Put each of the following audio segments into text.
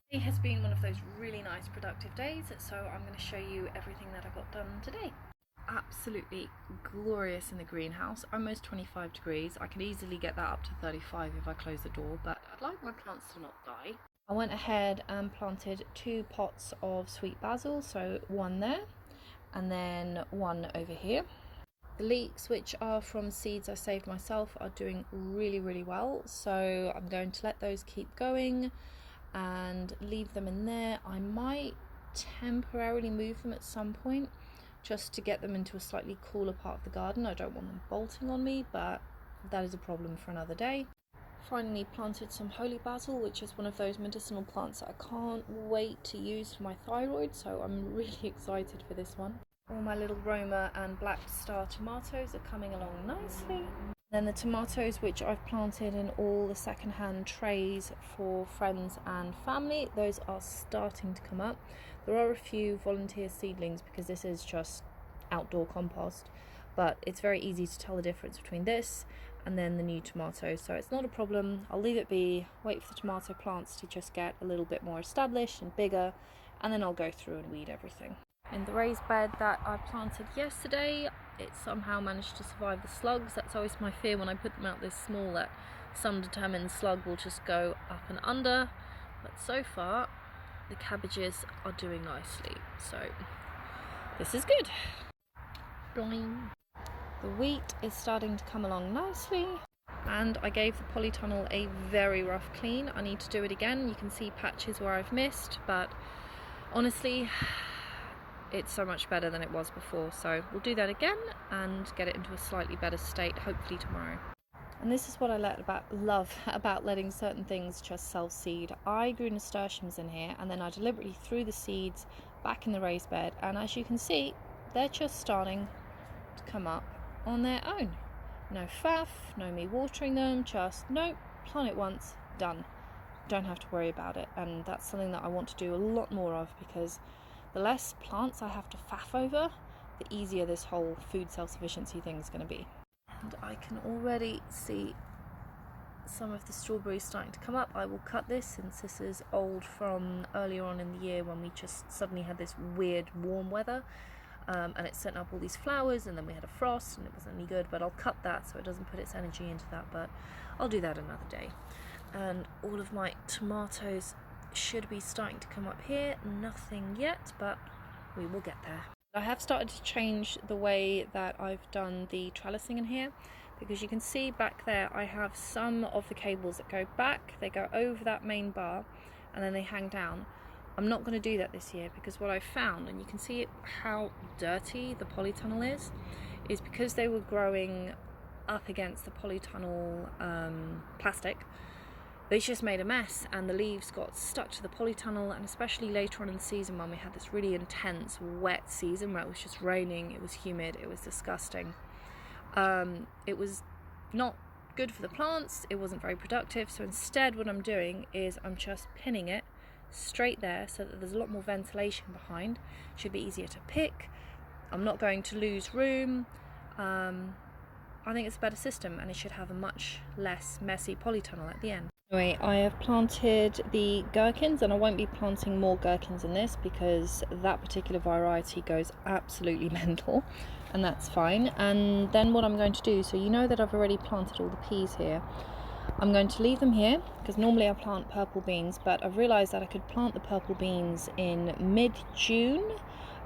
It has been one of those really nice productive days, so I'm going to show you everything that I got done today. Absolutely glorious in the greenhouse, almost 25 degrees. I could easily get that up to 35 if I close the door, but I'd like my plants to not die. I went ahead and planted 2 pots of sweet basil, so one there and then one over here. The leeks, which are from seeds I saved myself, are doing really well, so I'm going to let those keep going and leave them in there. I might temporarily move them at some point just to get them into a slightly cooler part of the garden. I don't want them bolting on me, but that is a problem for another day. Finally planted some holy basil, which is one of those medicinal plants that I can't wait to use for my thyroid, so I'm really excited for this one. All my little Roma and Black Star tomatoes are coming along nicely. Then the tomatoes, which I've planted in all the second-hand trays for friends and family, those are starting to come up. There are a few volunteer seedlings because this is just outdoor compost, but it's very easy to tell the difference between this and then the new tomatoes, so it's not a problem. I'll leave it be, wait for the tomato plants to just get a little bit more established and bigger, and then I'll go through and weed everything. In the raised bed that I planted yesterday, it somehow managed to survive the slugs. That's always my fear when I put them out this small, that some determined slug will just go up and under. But so far, the cabbages are doing nicely. So this is good. Boing. The wheat is starting to come along nicely. And I gave the polytunnel a very rough clean. I need to do it again. You can see patches where I've missed, but honestly, it's so much better than it was before, so we'll do that again and get it into a slightly better state, hopefully tomorrow. And this is what I love about letting certain things just self-seed. I grew nasturtiums in here, and then I deliberately threw the seeds back in the raised bed, and as you can see, they're just starting to come up on their own. No faff, no me watering them, just nope, plant it once, done. Don't have to worry about it, and that's something that I want to do a lot more of, because the less plants I have to faff over, the easier this whole food self-sufficiency thing is going to be. And I can already see some of the strawberries starting to come up. I will cut this since this is old from earlier on in the year when we just suddenly had this weird warm weather, and it sent up all these flowers, and then we had a frost and it wasn't any good, but I'll cut that so it doesn't put its energy into that, but I'll do that another day. And all of my tomatoes should be starting to come up here. Nothing yet, but we will get there. I have started to change the way that I've done the trellising in here, because you can see back there I have some of the cables that go back, they go over that main bar and then they hang down. I'm not going to do that this year, because what I found, and you can see how dirty the polytunnel is because they were growing up against the polytunnel plastic. They just made a mess, and the leaves got stuck to the polytunnel, and especially later on in the season when we had this really intense wet season where it was just raining, it was humid, it was disgusting. It was not good for the plants, it wasn't very productive, so instead what I'm doing is I'm just pinning it straight there so that there's a lot more ventilation behind. It should be easier to pick. I'm not going to lose room. I think it's a better system, and it should have a much less messy polytunnel at the end. Anyway, I have planted the gherkins, and I won't be planting more gherkins in this because that particular variety goes absolutely mental, and that's fine. And then what I'm going to do, so you know that I've already planted all the peas here, I'm going to leave them here because normally I plant purple beans, but I've realised that I could plant the purple beans in mid-June,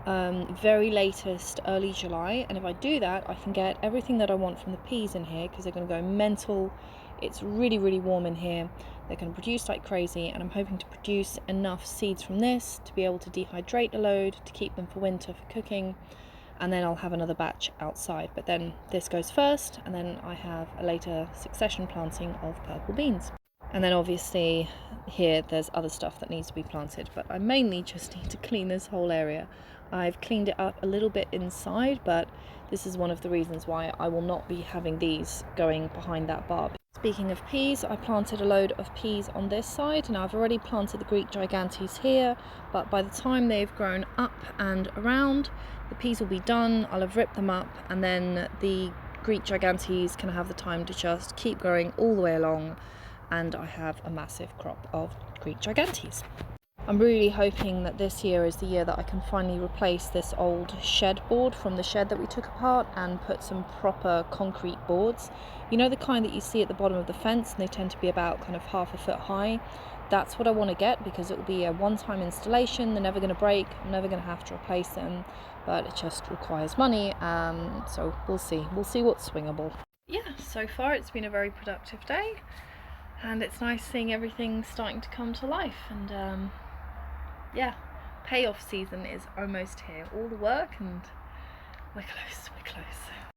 very latest early July, and if I do that I can get everything that I want from the peas in here because they're going to go mental. It's really warm in here, they're going to produce like crazy, and I'm hoping to produce enough seeds from this to be able to dehydrate a load to keep them for winter for cooking, and then I'll have another batch outside. But then this goes first, and then I have a later succession planting of purple beans. And then obviously here there's other stuff that needs to be planted, but I mainly just need to clean this whole area. I've cleaned it up a little bit inside, but this is one of the reasons why I will not be having these going behind that barb. Speaking of peas, I planted a load of peas on this side. Now I've already planted the Greek gigantes here, but by the time they've grown up and around, the peas will be done. I'll have ripped them up, and then the Greek gigantes can have the time to just keep growing all the way along, and I have a massive crop of Greek gigantes. I'm really hoping that this year is the year that I can finally replace this old shed board from the shed that we took apart and put some proper concrete boards. You know, the kind that you see at the bottom of the fence, and they tend to be about kind of half a foot high. That's what I want to get, because it will be a one-time installation. They're never going to break. I'm never going to have to replace them, but it just requires money. So we'll see. We'll see what's swingable. Yeah, so far it's been a very productive day, and it's nice seeing everything starting to come to life. And yeah, payoff season is almost here. All the work, and we're close.